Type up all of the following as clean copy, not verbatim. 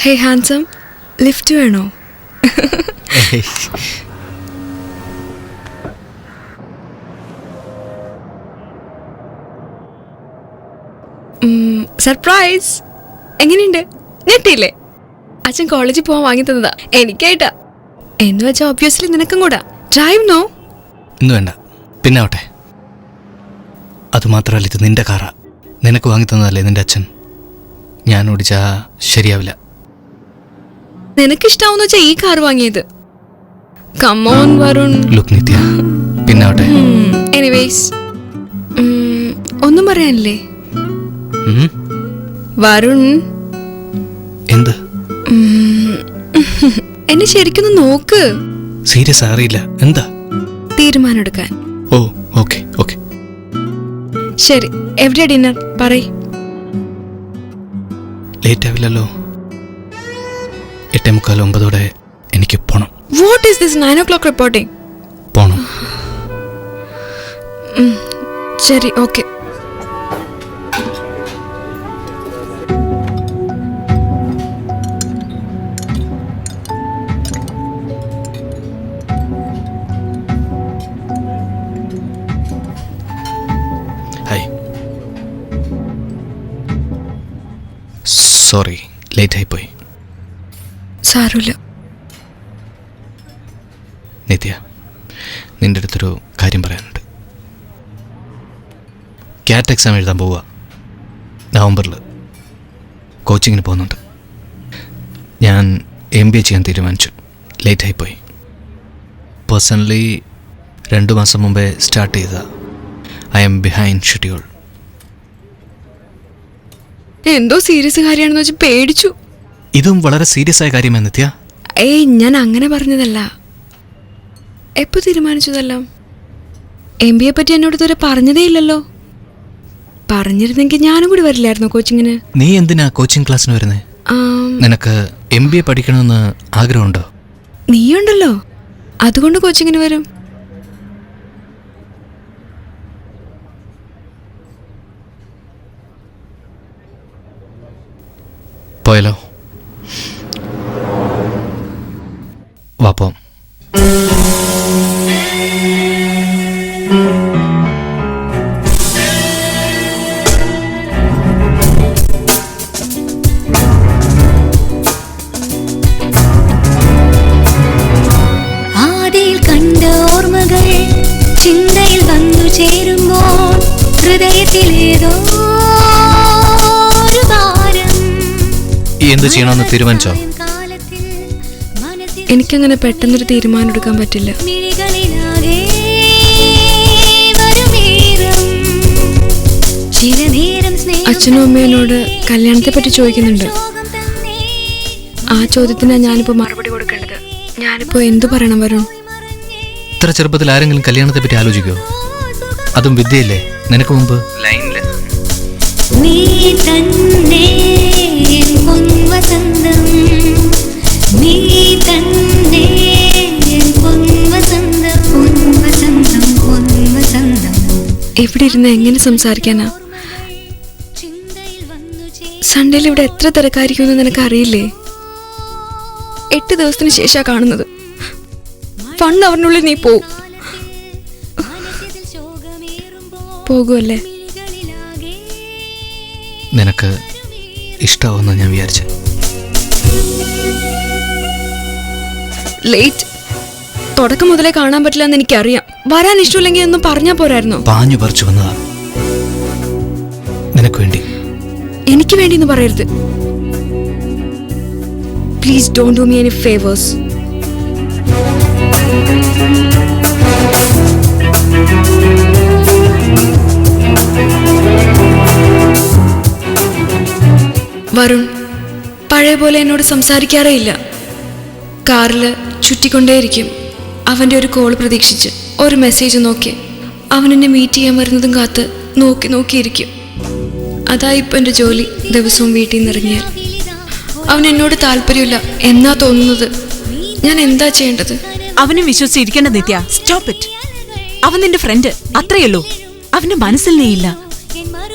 ഹേ handsome, lift വേണോ? Surprise! എങ്ങനെയുണ്ട്? ഞെട്ടിയില്ലേ? അച്ഛൻ കോളേജിൽ പോകാൻ വാങ്ങി തന്നതാ, എനിക്കായിട്ടാ. എന്ന് വെച്ചാൽ ഒബ്വിയസ്ലി നിനക്കും കൂടാ. Drive no? ഇന്ന് വേണ്ട, പിന്നെ ആവട്ടെ. അതുമാത്രമല്ല, ഇത് നിന്റെ കാറാ. നിനക്ക് വാങ്ങി തന്നതല്ലേ നിന്റെ അച്ഛൻ. ഞാൻ ഓടിച്ചാ ശരിയാവില്ല. നിനക്കിഷ്ടാവെന്ന് വെച്ചാൽ ഈ കാർ വാങ്ങിയത്. Come on Varun. Look Nithya, പിന്നെ ആവട്ടെ. എനിവേസ്, ഒന്നും പറയാനില്ലേ? വരുൺ, എന്ത്? എന്നെ ശരിക്കൊന്ന് നോക്ക്. സീരിയസ് അറിയില്ല. എന്താ? തീരുമാനം എടുക്കാൻ. ഓ, ഓക്കെ ഓക്കെ. ശരി, എവിടെയാ ഡിന്നർ? പറയ്. ലേറ്റ് ആവില്ലല്ലോ? 8:45-9 എനിക്ക് പോണം. What is this 9 o'clock reporting? പോണം. ശരി, ഓക്കെ. ഹായ്. സോറി, ലേറ്റ് ആയിപ്പോയി. സാരമില്ല. നിത്യ, നിന്റെ അടുത്തൊരു കാര്യം പറയാനുണ്ട്. ക്യാറ്റ് എക്സാം എഴുതാൻ പോവുക. നവംബറിൽ കോച്ചിങ്ങിന് പോകുന്നുണ്ട്. ഞാൻ MBA ചെയ്യാൻ തീരുമാനിച്ചു. ലേറ്റായിപ്പോയി. പേഴ്സണലി 2 മാസം മുമ്പേ സ്റ്റാർട്ട് ചെയ്ത. I M behind schedule. എന്തോ സീരിയസ് കാര്യമാണെന്ന് വെച്ച് പേടിച്ചു. ഇതും വളരെ സീരിയസ് ആയ കാര്യമാണ് നിത്യ. ഏയ്, ഞാൻ അങ്ങനെ പറഞ്ഞതല്ല. എപ്പോ തീരുമാനിച്ചതെല്ലാം? MBA പറ്റി എന്നോട് ഇതുവരെ പറഞ്ഞതേ ഇല്ലല്ലോ. പറഞ്ഞിരുന്നെങ്കിൽ ഞാനും കൂടി വരില്ലായിരുന്നു കോച്ചിങ്ങിന്. നീ എന്തിനാ കോച്ചിങ് ക്ലാസ്സിന് വരുന്നേ? നിനക്ക് MBA പഠിക്കണമെന്ന് ആഗ്രഹമുണ്ടോ? നീയുണ്ടല്ലോ, അതുകൊണ്ട് കോച്ചിങ്ങിന് വരും. പോയാലോ? വാപ്പോ. ആദിയിൽ കണ്ട ഓർമ്മകൾ ചിന്തയിൽ വന്നു ചേരുമ്പോൾ ഹൃദയത്തിലേതോ ഒരു ഭാരം. എന്ത് ചെയ്യണമെന്ന് തീരുമാനിച്ചോ? എനിക്കങ്ങനെ പെട്ടെന്നൊരു തീരുമാനം എടുക്കാൻ പറ്റില്ല. അച്ഛനും അമ്മയും എന്നോട് കല്യാണത്തെ പറ്റി ചോദിക്കുന്നുണ്ട്. ആ ചോദ്യത്തിനാ ഞാനിപ്പോ മറുപടി കൊടുക്കേണ്ടത്. ഞാനിപ്പോ എന്തു പറയണം വരുൺ? ഇത്ര ചെറുപ്പത്തിൽ ആരെങ്കിലും കല്യാണത്തെ പറ്റി ആലോചിക്കോ? അതും വിദ്യയില്ലേ നിനക്ക് മുമ്പ്? ലൈനില് നീ തന്നെ പൊൻവസന്തം, നീ തന്നെ പൊൻവസന്തം, പൊൻവസന്തം, പൊൻവസന്തം. എവിടെ ഇരുന്ന് എങ്ങനെ സംസാരിക്കാനാ? സൺഡേയിൽ ഇവിടെ എത്ര തിരക്കായിരിക്കുമെന്ന് നിനക്ക് അറിയില്ലേ? 8 ദിവസത്തിന് ശേഷാ കാണുന്നത്. 1 അവറിനുള്ളിൽ നീ പോകുമല്ലേ? നിനക്ക് ഇഷ്ടാവുന്ന ഞാൻ വിചാരിച്ചു. ലേറ്റ്. തുടക്കം മുതലേ കാണാൻ പറ്റില്ല എന്ന് എനിക്കറിയാം. വരാൻ ഇഷ്ടമില്ലെങ്കിൽ ഒന്നും പറഞ്ഞാ പോരായിരുന്നോ? പാഞ്ഞു പറിച്ചു വന്നതാ നിനക്ക് വേണ്ടി. എനിക്ക് വേണ്ടി എന്ന് പറയരുത്. Please don't do me any favours. Varun പഴയ പോലെ എന്നോട് സംസാരിക്കാറേ ഇല്ല. കാറിൽ ചുറ്റിക്കൊണ്ടേയിരിക്കും. അവൻ്റെ ഒരു കോൾ പ്രതീക്ഷിച്ച്, ഒരു മെസ്സേജ് നോക്കി അവൻ എന്നെ മീറ്റ് ചെയ്യാൻ വരുന്നതും കാത്ത് നോക്കിയിരിക്കും. അതാ ഇപ്പം എൻ്റെ ജോലി. ദിവസവും വീട്ടിൽ നിന്ന് ഇറങ്ങിയാൽ അവൻ എന്നോട് താല്പര്യമില്ല എന്നാ തോന്നുന്നത്. ഞാൻ എന്താ ചെയ്യേണ്ടത്? അവനെ വിശ്വസിച്ചിരിക്കേണ്ട നിത്യ. Stop it. അവൻ നിന്റെ ഫ്രണ്ട്, അത്രയുള്ളൂ. അവന്റെ മനസ്സിൽ നീയില്ല.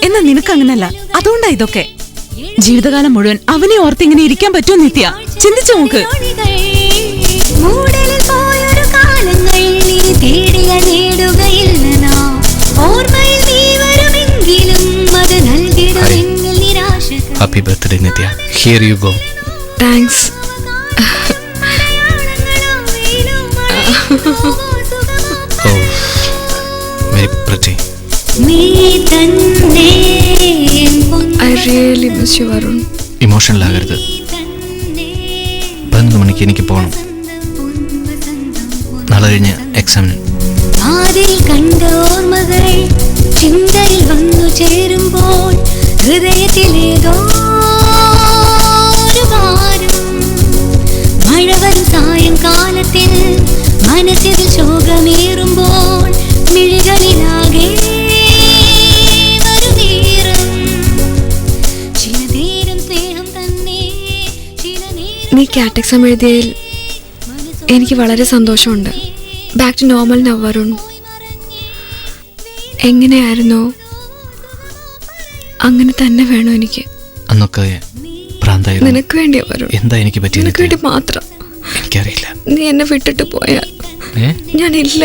എന്നാ നിനക്ക് അങ്ങനല്ല, അതുകൊണ്ടാ ഇതൊക്കെ. ജീവിതകാലം മുഴുവൻ അവനെ ഓർത്ത് ഇങ്ങനെ ഇരിക്കാൻ പറ്റുമോ നിത്യ? ചിന്തിച്ചു നോക്ക്. മൂടലിൽ പോയൊരു കാലങ്ങൾ നീ തേടിയ നേടുകയില്ല നാം. ഓർമ്മയിൽ നീ വരുമെങ്കിലും അത് നൽകിടുമെങ്കിൽ നിരാശകൾ. Happy birthday Nithya. Here you go. Thanks. Oh very pretty. നീ തന്നെ I really miss you Varun. Emotional ആകരുത്. 11 മണിക്ക് എനിക്ക് പോകണം. നാളെ കഴിഞ്ഞ് എക്സാമിന്. ആദിൽ കണ്ട ഓർമ്മകൾ ചിന്തയിൽ വന്നു ചേരുമ്പോൾ ഹൃദയത്തിലേതോ ഒരു ഭാരം. മഴ വരും സായംകാലത്തിൽ മനസ്സിൽ ശോകമേറുമ്പോൾ മിഴികളിലാകെ ഒരു നേരം. ചില നേരം സ്നേഹം തന്നെ, ചില നേരം നീ കാറ്റ് എക്സാം എഴുതിയതിൽ എനിക്ക് വളരെ സന്തോഷമുണ്ട്. Back to normal now Varun. എങ്ങനെയായിരുന്നോ അങ്ങനെ തന്നെ വേണോ എനിക്ക്. അന്നൊക്കെ ഭ്രാന്തായിരുന്നു. നിനക്ക് വേണ്ടിയാ വരുൺ. എന്താ എനിക്ക് പറ്റിയത്? നിനക്ക് വേണ്ടി മാത്രം. എനിക്കറിയില്ല. നീ എന്നെ വിട്ടിട്ട് പോയാൽ ഞാനില്ല.